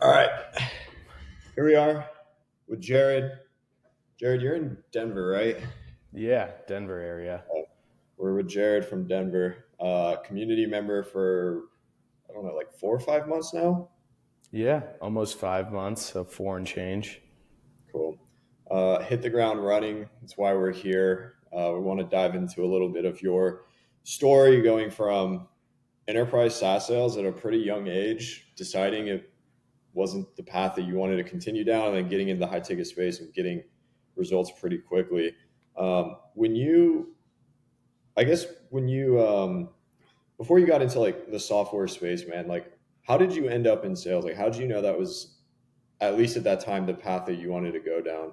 All right, here we are with Jaryd. Jaryd, you're in Denver, right? Yeah, Denver area. We're with Jaryd from Denver, community member for, I don't know, like 4 or 5 months now. Yeah, almost 5 months, so four and change. Cool. Hit the ground running. That's why we're here. We want to dive into a little bit of your story going from enterprise SaaS sales at a pretty young age, deciding it wasn't the path that you wanted to continue down, and then getting into the high ticket space and getting results pretty quickly. When you I guess when you before you got into like the software space, man, like how did you end up in sales? Like how did you know that was at least at that time the path that you wanted to go down?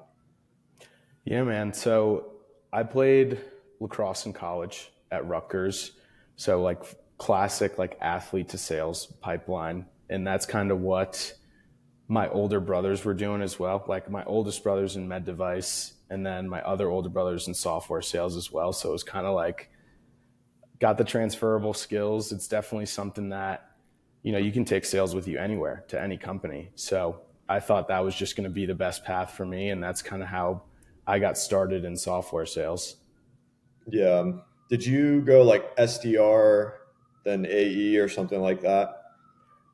Yeah, man. So I played lacrosse in college at Rutgers. So like classic like athlete to sales pipeline. And that's kind of what my older brothers were doing as well. Like my oldest brother's in med device and then my other older brother's in software sales as well. So it was kind of like got the transferable skills. It's definitely something that, you can take sales with you anywhere to any company. So I thought that was just going to be the best path for me. And that's kind of how I got started in software sales. Yeah. Did you go like SDR then AE or something like that?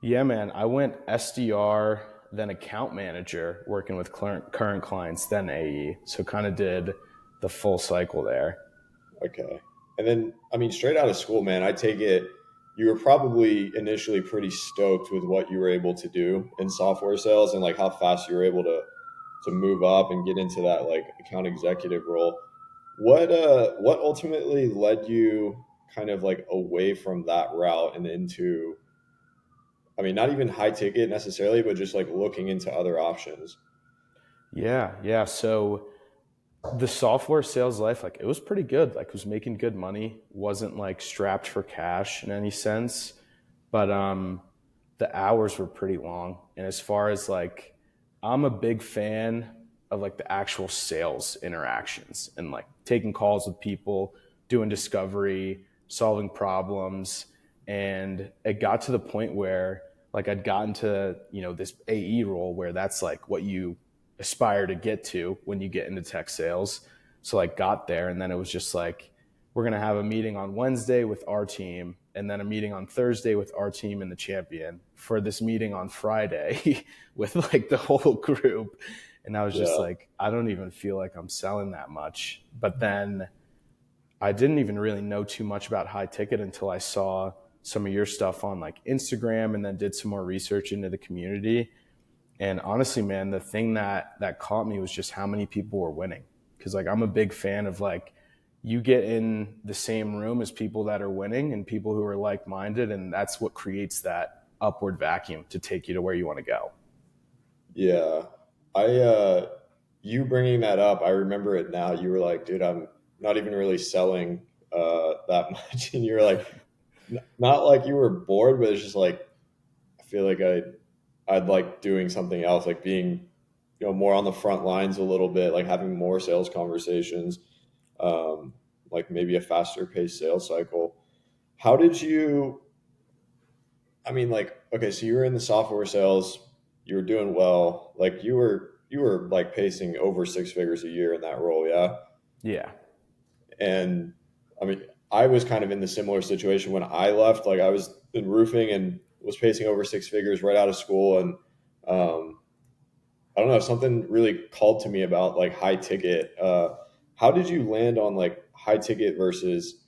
Yeah, man. I went SDR, then account manager working with current clients, then AE. So kind of did the full cycle there. Okay. And then I mean straight out of school, man, I take it you were probably initially pretty stoked with what you were able to do in software sales and like how fast you were able to move up and get into that like account executive role. What ultimately led you kind of like away from that route and into, I mean, not even high ticket necessarily, but just like looking into other options? Yeah, yeah. So the software sales life, like it was pretty good. Like was making good money, wasn't like strapped for cash in any sense, but the hours were pretty long. And as far as like, I'm a big fan of like the actual sales interactions and like taking calls with people, doing discovery, solving problems. And it got to the point where like I'd gotten to, this AE role where that's like what you aspire to get to when you get into tech sales. So like got there and then it was just like, we're going to have a meeting on Wednesday with our team and then a meeting on Thursday with our team and the champion for this meeting on Friday with like the whole group. And I was just Yeah. like, I don't even feel like I'm selling that much. But then I didn't even really know too much about high ticket until I saw some of your stuff on like Instagram and then did some more research into the community. And honestly, man, the thing that caught me was just how many people were winning. Because like I'm a big fan of like you get in the same room as people that are winning and people who are like minded, and that's what creates that upward vacuum to take you to where you want to go. Yeah. You bringing that up, I remember it now. You were like, dude, I'm not even really selling that much. And you're like, not like you were bored, but it's just like, I feel like I'd like doing something else, like being, more on the front lines a little bit, like having more sales conversations, like maybe a faster paced sales cycle. How did you, I mean, like, okay, so you were in the software sales, you were doing well, like you were like pacing over six figures a year in that role, yeah. Yeah. And I mean, I was kind of in the similar situation when I left. Like I was in roofing and was pacing over six figures right out of school, and um, I don't know, something really called to me about like high ticket. How did you land on like high ticket versus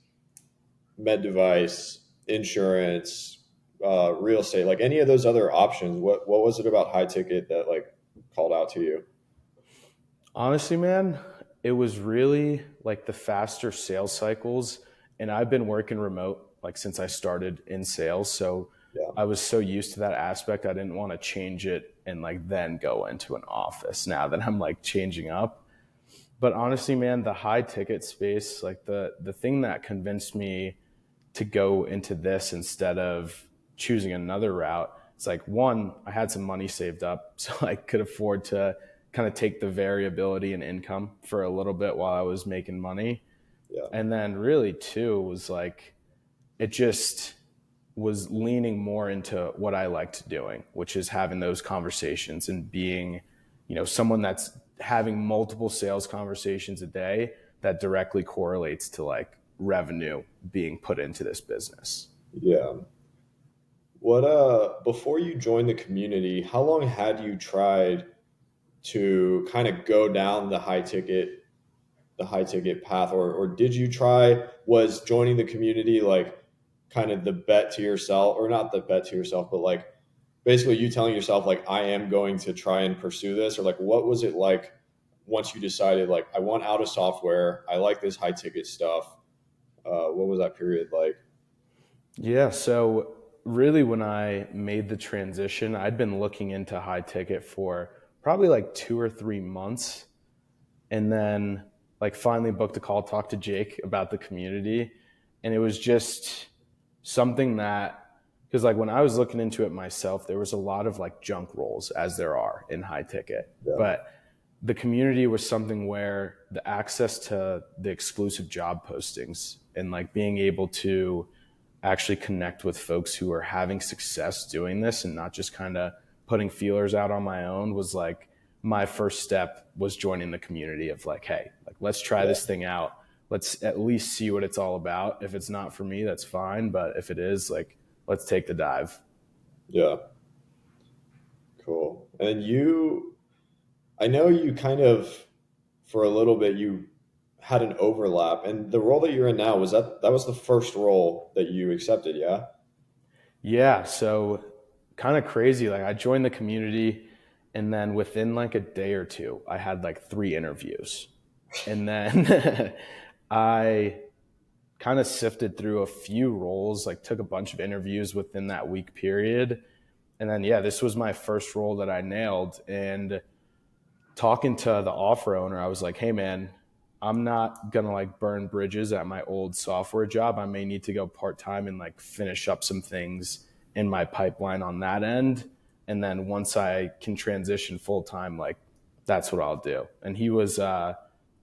med device, insurance, real estate, like any of those other options? What was it about high ticket that like called out to you? Honestly, man, it was really like the faster sales cycles. And I've been working remote like since I started in sales. So Yeah, I was so used to that aspect. I didn't want to change it and like then go into an office now that I'm like changing up. But honestly, man, the high ticket space, like the thing that convinced me to go into this instead of choosing another route. It's like one, I had some money saved up, so I could afford to kind of take the variability in income for a little bit while I was making money. yeah, And then really two was like it just was leaning more into what I liked doing, which is having those conversations and being, someone that's having multiple sales conversations a day that directly correlates to like revenue being put into this business. Yeah. What before you joined the community, how long had you tried to kind of go down the high ticket path, or did you try, was joining the community like kind of the bet to yourself, or not the bet to yourself, but like basically you telling yourself like I am going to try and pursue this, or like what was it like once you decided like I want out of software, I like this high ticket stuff? What was that period like? Yeah. So really, when I made the transition, I'd been looking into high ticket for probably like 2 or 3 months. And then like finally booked a call, talked to Jake about the community. And it was just something that, because like when I was looking into it myself, there was a lot of like junk rolls as there are in high ticket. Yeah, But the community was something where the access to the exclusive job postings and like being able to actually connect with folks who are having success doing this and not just kind of putting feelers out on my own was like my first step was joining the community of like, hey, like let's try yeah, this thing out. Let's at least see what it's all about. If it's not for me, that's fine. But if it is, like, let's take the dive. yeah. Cool. And you, I know you kind of, for a little bit, you had an overlap, and the role that you're in now, was that was the first role that you accepted? Yeah. Yeah. So kind of crazy. Like I joined the community and then within like a day or two, I had like 3 interviews. And then I kind of sifted through a few roles, like took a bunch of interviews within that week period. And then, yeah, this was my first role that I nailed. And talking to the offer owner, I was like, hey, man, I'm not going to like burn bridges at my old software job. I may need to go part time and like finish up some things in my pipeline on that end. And then once I can transition full time, like that's what I'll do. And he was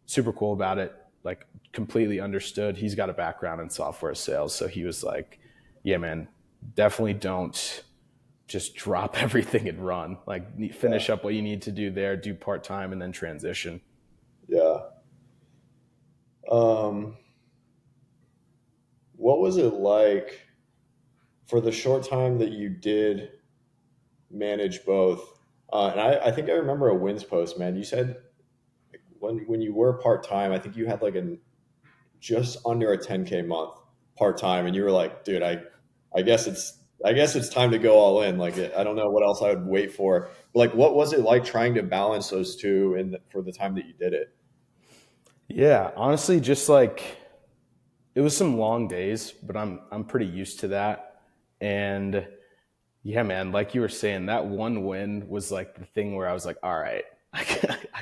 super cool about it, like completely understood. He's got a background in software sales. So he was like, yeah, man, definitely don't just drop everything and run. Like Yeah. finish up what you need to do there, do part time, and then transition. Yeah. Um, what was it like for the short time that you did manage both? And I think I remember a wins post, man. You said when you were part time, I think you had like a just under a 10K month part time, and you were like, dude, I guess it's time to go all in. Like I don't know what else I would wait for. But like, what was it like trying to balance those two for the time that you did it? Yeah, honestly, just like it was some long days, but I'm pretty used to that. And yeah, man, like you were saying, that one win was like the thing where I was like, all right, I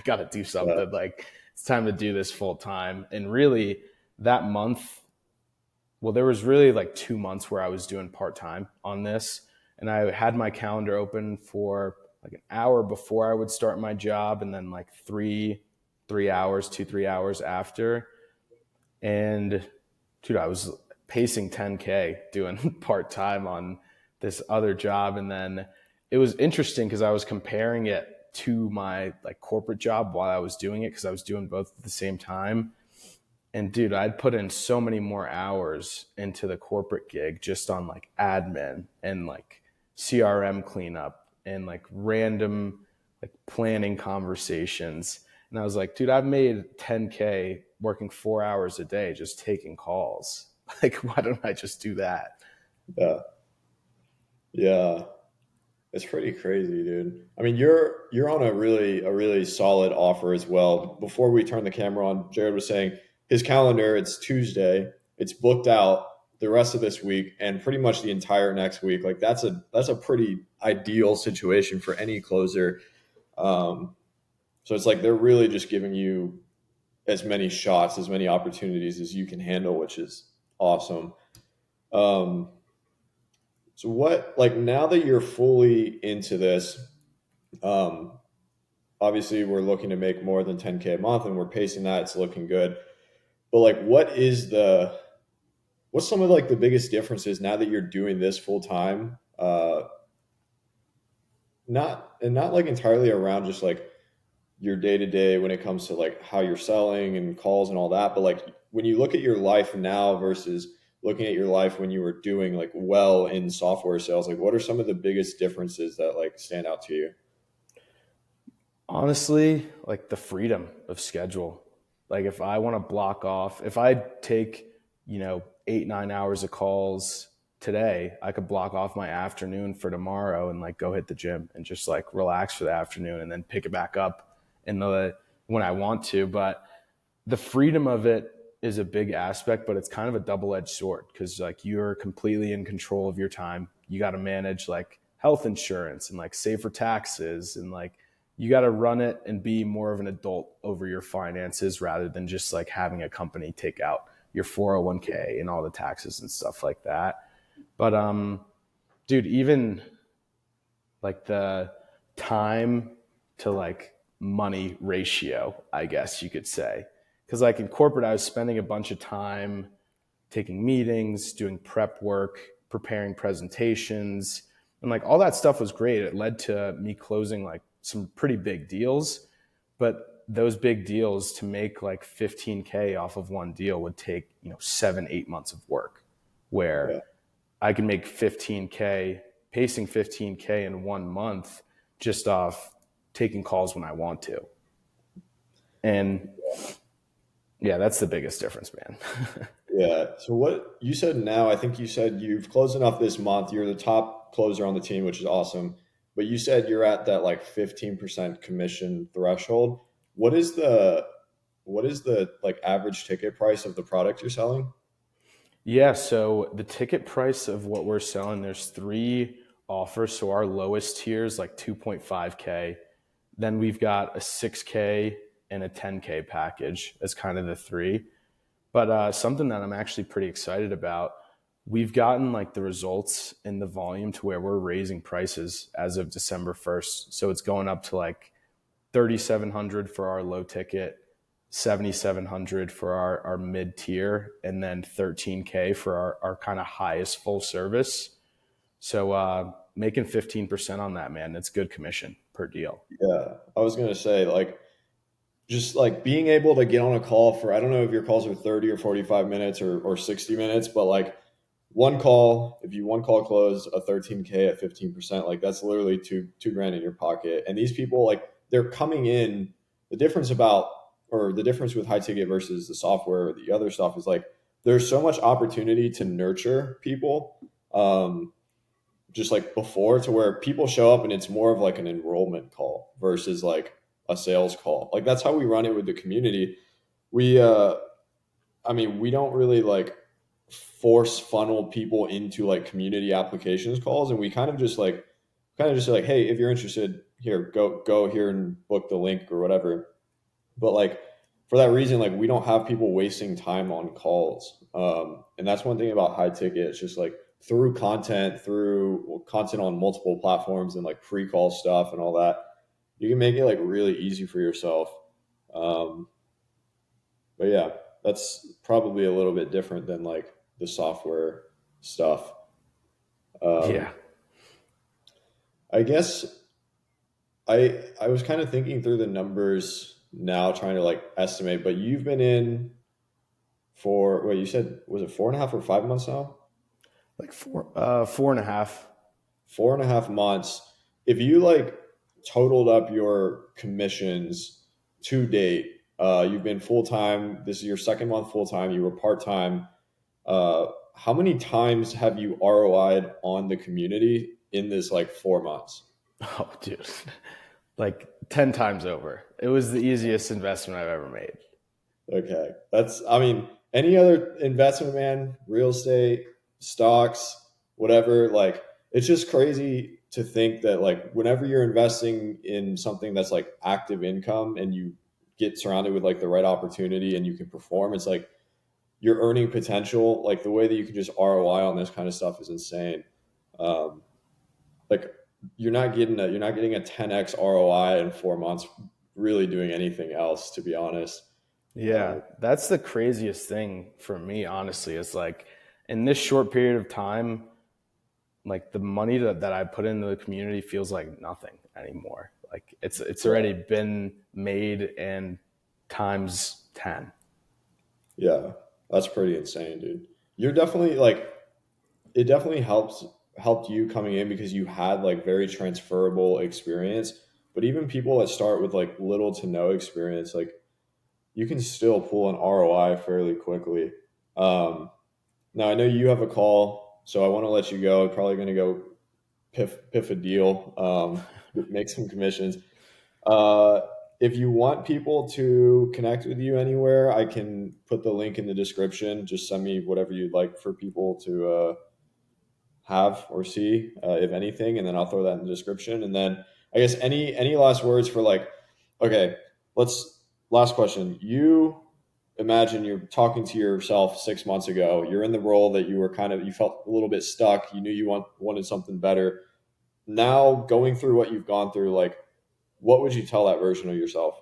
got to do Yeah, something. Like it's time to do this full time. And really, that month, well, there was really like 2 months where I was doing part time on this, and I had my calendar open for like an hour before I would start my job, and then like 3 hours, 2 3 hours after. And dude, I was pacing 10K doing part time on this other job, and then it was interesting because I was comparing it to my like corporate job while I was doing it because I was doing both at the same time. And dude, I'd put in so many more hours into the corporate gig just on like admin and like CRM cleanup and like random like planning conversations. And I was like, dude, I've made 10K working 4 hours a day just taking calls. Like, why don't I just do that? yeah, yeah. It's pretty crazy, dude. I mean, you're on a really solid offer as well. Before we turn the camera on, Jaryd was saying his calendar, it's Tuesday, it's booked out the rest of this week and pretty much the entire next week. Like that's a pretty ideal situation for any closer. Um, so it's like they're really just giving you as many shots, as many opportunities as you can handle, which is awesome. Um, so what, like now that you're fully into this, um, obviously we're looking to make more than 10K a month and we're pacing that, it's looking good. But like what is what's some of like the biggest differences now that you're doing this full time? Not like entirely around just like your day to day when it comes to like how you're selling and calls and all that, but like when you look at your life now versus looking at your life when you were doing like well in software sales, like what are some of the biggest differences that like stand out to you? Honestly, like the freedom of schedule. Like if I want to block off, if I take, 8, 9 hours of calls today, I could block off my afternoon for tomorrow and like go hit the gym and just like relax for the afternoon and then pick it back up in the when I want to. But the freedom of it is a big aspect, but it's kind of a double-edged sword because like you're completely in control of your time. You got to manage like health insurance and like save for taxes, and like you got to run it and be more of an adult over your finances rather than just like having a company take out your 401k and all the taxes and stuff like that. But dude, even like the time to like money ratio, I guess you could say. Because like in corporate, I was spending a bunch of time taking meetings, doing prep work, preparing presentations, and like all that stuff was great. It led to me closing like some pretty big deals, but those big deals to make like 15K off of one deal would take, 7, 8 months of work, where Yeah. I can make 15K, pacing 15K in 1 month just off taking calls when I want to. And yeah, that's the biggest difference, man. Yeah. So what you said now, I think you said you've closed enough this month. You're the top closer on the team, which is awesome. But you said you're at that like 15% commission threshold. What is the what is the like average ticket price of the product you're selling? Yeah, so the ticket price of what we're selling, there's three offers. So our lowest tier is like 2.5K. Then we've got a 6K and a 10K package as kind of the three. But something that I'm actually pretty excited about, we've gotten like the results in the volume to where we're raising prices as of December 1st. So it's going up to like 3,700 for our low ticket, 7,700 for our mid tier, and then 13K for our kind of highest full service. So making 15% on that, man, that's good commission per deal. Yeah. I was gonna say like just like being able to get on a call for I don't know if your calls are 30 or 45 minutes or 60 minutes, but like one call, if you one call close a 13K at 15%, like that's literally two grand in your pocket. And these people like they're coming in. The difference about or the difference with high ticket versus the software or the other stuff is like there's so much opportunity to nurture people. Just like before to where people show up and it's more of like an enrollment call versus like a sales call. Like that's how we run it with the community. We I mean, we don't really like force funnel people into like community applications calls, and we kind of just like, hey, if you're interested, here, go here and book the link or whatever. But like for that reason, like we don't have people wasting time on calls, and that's one thing about high ticket. It's just like through content on multiple platforms and like pre-call stuff and all that, you can make it like really easy for yourself. Um, but yeah, that's probably a little bit different than like the software stuff. Um, Yeah. I guess I was kind of thinking through the numbers now, trying to like estimate. But you've been in for what you said was it 4.5 or 5 months now? Like 4.5. 4.5 months. If you like totaled up your commissions to date, you've been full time. This is your second month full time. You were part time. How many times have you ROI'd on the community in this like 4 months? Oh, dude. Like 10 times over. It was the easiest investment I've ever made. Okay. That's, I mean, any other investment, man, real estate, stocks, whatever, like, it's just crazy to think that, like, whenever you're investing in something that's like active income and you get surrounded with like the right opportunity and you can perform, it's like your earning potential, like the way that you can just ROI on this kind of stuff is insane. Um, like, you're not getting a 10x ROI in 4 months really doing anything else, to be honest. Yeah, that's the craziest thing for me, honestly. Is like in this short period of time, like the money that I put into the community feels like nothing anymore. Like it's Yeah. already been made and times 10. Yeah. That's pretty insane, dude. You're definitely like, it definitely helped you coming in because you had like very transferable experience. But even people that start with like little to no experience, like you can still pull an ROI fairly quickly. Um, Now I know you have a call, so I want to let you go. Probably going to go piff a deal, make some commissions. Uh, if you want people to connect with you anywhere, I can put the link in the description. Just send me whatever you'd like for people to have or see, if anything, and then I'll throw that in the description. And then I guess any last words for like, okay, let's last question. You imagine you're talking to yourself 6 months ago. You're in the role that you were kind of you felt a little bit stuck. You knew wanted something better. Now going through what you've gone through, like what would you tell that version of yourself?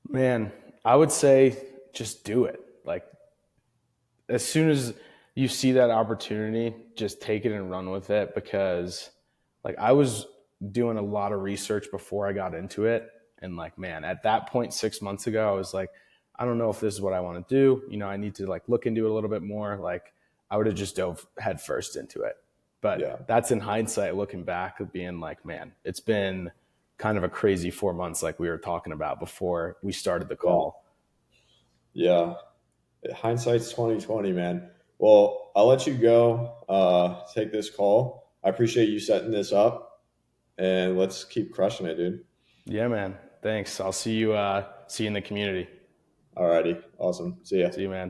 Man, I would say just do it. Like as soon as you see that opportunity, just take it and run with it because like I was doing a lot of research before I got into it. And like, man, at that point 6 months ago, I was like, I don't know if this is what I want to do. You know, I need to like look into it a little bit more. Like I would have just dove head first into it. But Yeah. that's in hindsight, looking back, of being like, man, it's been kind of a crazy 4 months, like we were talking about before we started the Yeah. call. Yeah. Hindsight's 2020, man. Well, I'll let you go. Take this call. I appreciate you setting this up, and let's keep crushing it, dude. Yeah, man. Thanks. I'll see you in the community. Alrighty, awesome. See ya. See you, man.